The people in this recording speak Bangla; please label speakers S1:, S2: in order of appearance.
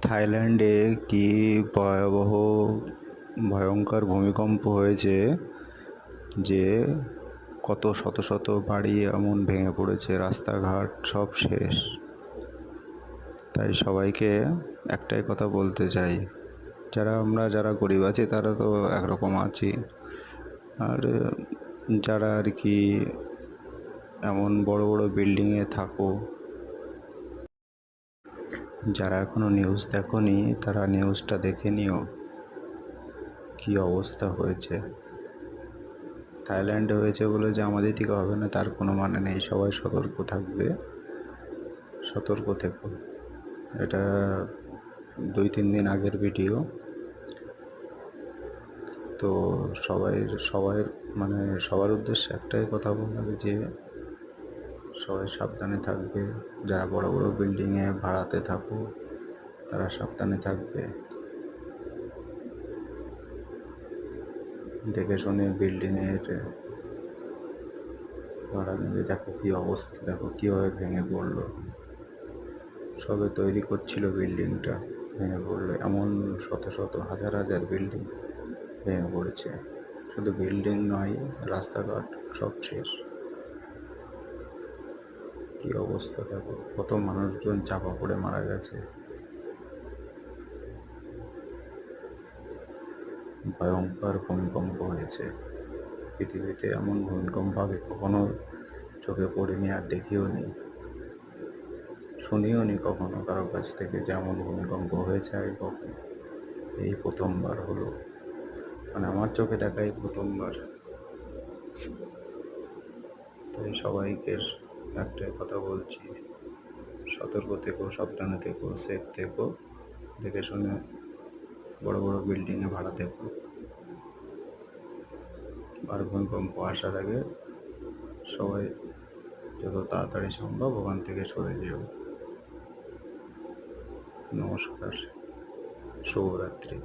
S1: থাইল্যান্ডে কি ভয়াবহ ভয়ঙ্কর ভূমিকম্প হয়েছে যে কত শত শত বাড়ি এমন ভেঙে পড়েছে, রাস্তাঘাট সব শেষ। তাই সবাইকে একটাই কথা বলতে চাই, যারা গরিব আছি তারা তো একরকম আছি, আর যারা আর কি এমন বড় বড় বিল্ডিংয়ে থাকো, যারা এখনো নিউজ দেখোনি তারা নিউজটা দেখে নিও কি অবস্থা হয়েছে। থাইল্যান্ডে হয়েছে বলে যে আমাদের দিকে হবে না তার কোনো মানে নেই। সবাই সতর্ক থাকবে, সতর্ক থেকো। এটা 2-3 দিন আগের ভিডিও। তো সবাই মানে সবার উদ্দেশ্যে একটাই কথা বলবো যে সবাই সাবধানে থাকবে। যারা বড় বড় বিল্ডিংয়ে ভাড়াতে থাকো তারা সাবধানে থাকবে, দেখে শুনে বিল্ডিংয়ের ভাড়া নেবে। দেখো কি অবস্থা, দেখো কীভাবে ভেঙে পড়লো। সবে তৈরি করছিল বিল্ডিংটা, ভেঙে পড়লো। এমন শত শত হাজার হাজার বিল্ডিং ভেঙে পড়েছে। শুধু বিল্ডিং নয়, রাস্তাঘাট সব শেষ। কি অবস্থা দেখো, কত মানুষজন চাপা পড়ে মারা গেছে। ভয়ঙ্কর ভূমিকম্প হয়েছে। পৃথিবীতে এমন ভূমিকম্প আগে কখনো চোখে পড়েনি, আর দেখিও নি, শুনিও নি কখনো কারো কাছ থেকে যেমন ভূমিকম্প হয়েছে আগে কখনো। এই প্রথমবার হলো, মানে আমার চোখে দেখাই প্রথমবার। তাই সবাইকে একটাই কথা বলছি, সতর্ক থেকো, সাবধানে থেকো, সেফ থেকো, দেখে শুনে বড় বড় বিল্ডিংয়ে ভাড়া থেকো। আর ভূমিকম্প আসার আগে সবাই যত তাড়াতাড়ি সম্ভব ওখান থেকে সরে যেও। নমস্কার, শুভরাত্রি।